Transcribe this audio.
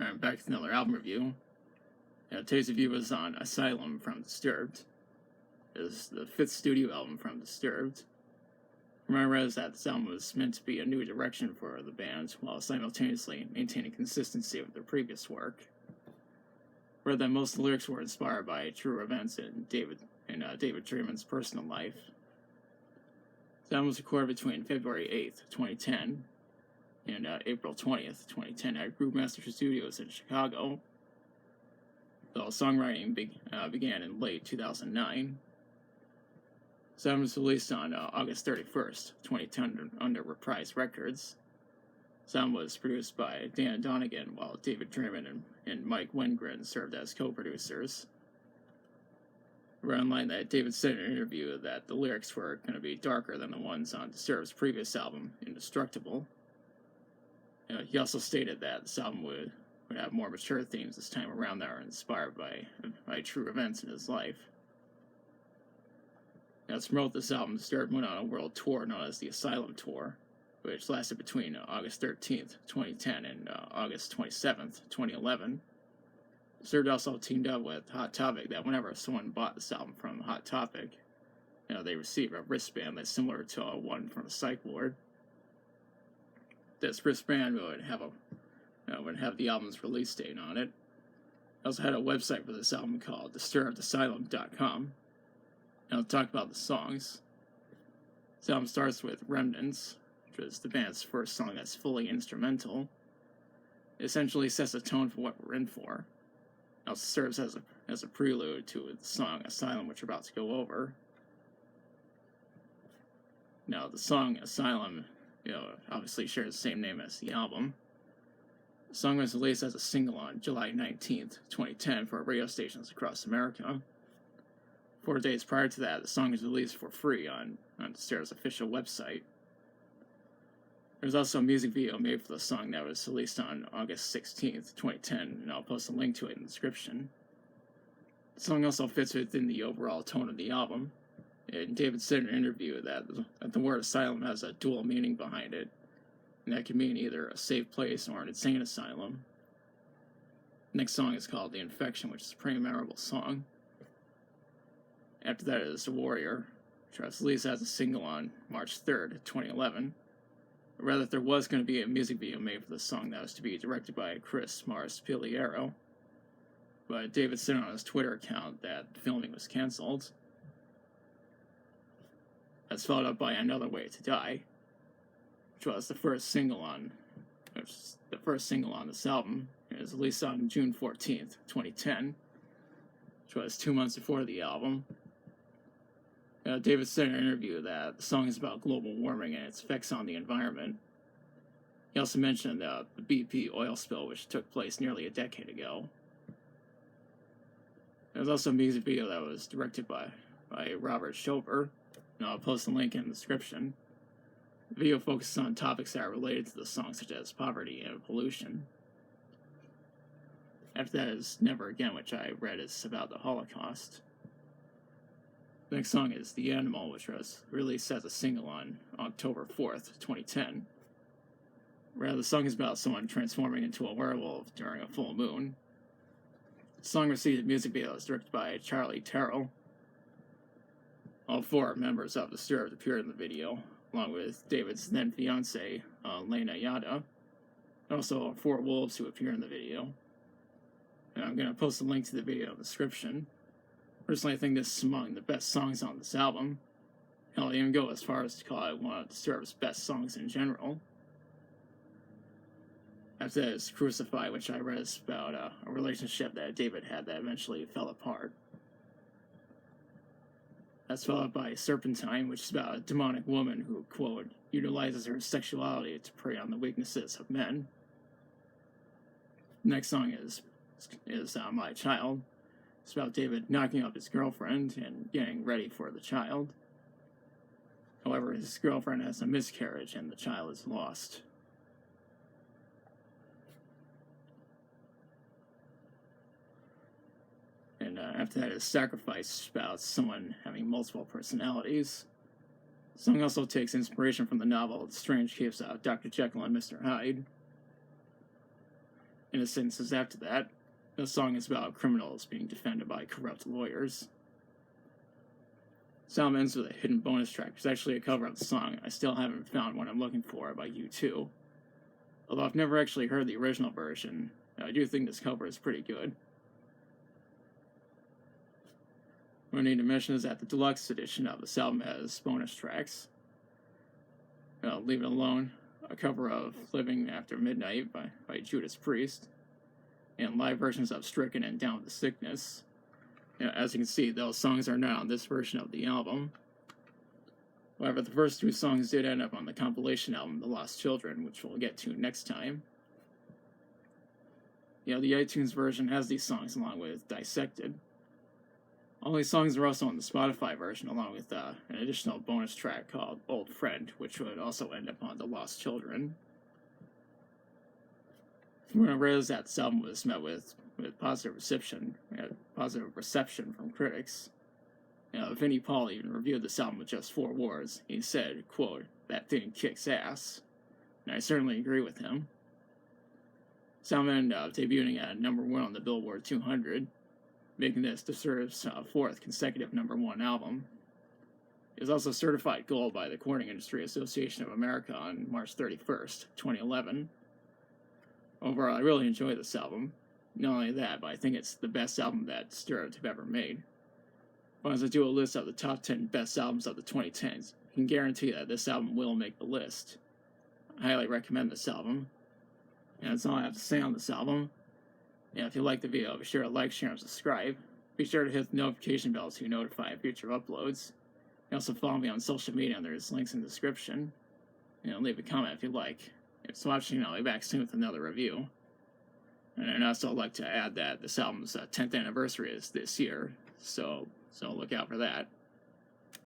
Alright, back to another album review. Today's review is on Asylum from Disturbed. It is the 5th studio album from Disturbed. From what I read is that this album was meant to be a new direction for the band, while simultaneously maintaining consistency with their previous work. Read that most of the lyrics were inspired by true events in David Draymond's personal life. The album was recorded between February 8th, 2010 and April 20th, 2010 at Groovemaster Studios in Chicago. Though songwriting began in late 2009. The album was released on August 31st, 2010 under Reprise Records. The album was produced by Dan Donegan, while David Draymond and Mike Wengren served as co-producers. I read online that David said in an interview that the lyrics were going to be darker than the ones on Disturbed's previous album, Indestructible. He also stated that this album would have more mature themes this time around that are inspired by true events in his life. To promote this album, Disturbed went on a world tour known as the Asylum Tour, which lasted between August 13th, 2010 and August 27th, 2011. Disturbed also teamed up with Hot Topic that whenever someone bought this album from Hot Topic, they received a wristband that's similar to one from a psych ward. This wristband would have the album's release date on it. I also had a website for this album called DisturbedAsylum.com. And I'll talk about the songs. This album starts with Remnants, which is the band's first song that's fully instrumental. It essentially sets the tone for what we're in for. It also serves as a prelude to the song Asylum, which we're about to go over. Now, the song Asylum, obviously shares the same name as the album. The song was released as a single on July 19th, 2010 for radio stations across America. 4 days prior to that, the song was released for free on Disturbed's official website. There's also a music video made for the song that was released on August 16th, 2010, and I'll post a link to it in the description. The song also fits within the overall tone of the album. And David said in an interview that the word asylum has a dual meaning behind it, and that can mean either a safe place or an insane asylum. The next song is called The Infection, which is a pretty memorable song. After that is The Warrior, which was released as a single on March 3rd, 2011. I read that there was going to be a music video made for the song that was to be directed by Chris Mars-Piliero, but David said on his Twitter account that filming was canceled. That's followed up by Another Way to Die, which was the first single on this album. It was released on June 14th, 2010, which was 2 months before the album. David said in an interview that the song is about global warming and its effects on the environment. He also mentioned the BP oil spill, which took place nearly a decade ago. There was also a music video that was directed by Robert Schober, and I'll post a link in the description. The video focuses on topics that are related to the song, such as poverty and pollution. After that is Never Again, which I read is about the Holocaust. The next song is The Animal, which was released as a single on October 4th, 2010. Where the song is about someone transforming into a werewolf during a full moon. The song received a music video that was directed by Charlie Terrell. All 4 members of Disturbed appeared in the video, along with David's then fiancée, Lena Yada, and also 4 wolves who appear in the video. And I'm going to post a link to the video in the description. Personally, I think this is among the best songs on this album. I'll even go as far as to call it one of Disturbed's best songs in general. After that is Crucify, which I read is about a relationship that David had that eventually fell apart. That's followed by Serpentine, which is about a demonic woman who, quote, utilizes her sexuality to prey on the weaknesses of men. The next song is My Child. It's about David knocking up his girlfriend and getting ready for the child. However, his girlfriend has a miscarriage and the child is lost. And after that is Sacrifice, about someone having multiple personalities. The song also takes inspiration from the novel The Strange Case of Dr. Jekyll and Mr. Hyde. In a sentences after that, the song is about criminals being defended by corrupt lawyers. The album ends with a hidden bonus track, which is actually a cover of the song. I still haven't found what I'm looking for by U2. Although I've never actually heard the original version, I do think this cover is pretty good. What I need to mention is that the deluxe edition of this album has bonus tracks. Leave It Alone, a cover of Living After Midnight by Judas Priest, and live versions of Stricken and Down with the Sickness. As you can see, those songs are not on this version of the album. However, the first two songs did end up on the compilation album, The Lost Children, which we'll get to next time. The iTunes version has these songs along with Dissected. All these songs are also on the Spotify version, along with an additional bonus track called Old Friend, which would also end up on The Lost Children. From what I read is that this album was met with positive reception from critics. Vinnie Paul even reviewed this album with just 4 words. He said, quote, "That thing kicks ass." And I certainly agree with him. This album ended up debuting at number 1 on the Billboard 200, making this Disturbed's 4th consecutive number 1 album. It was also certified gold by the Recording Industry Association of America on March 31st, 2011. Overall, I really enjoy this album. Not only that, but I think it's the best album that Disturbed have ever made. As I do a list of the top 10 best albums of the 2010s, I can guarantee that this album will make the list. I highly recommend this album. And that's all I have to say on this album. If you like the video, be sure to like, share, and subscribe. Be sure to hit the notification bell to notify future uploads. You can also follow me on social media, and there's links in the description. Leave a comment if you like. If it's watching, I'll be back soon with another review. And I'd also like to add that this album's 10th anniversary is this year, so look out for that.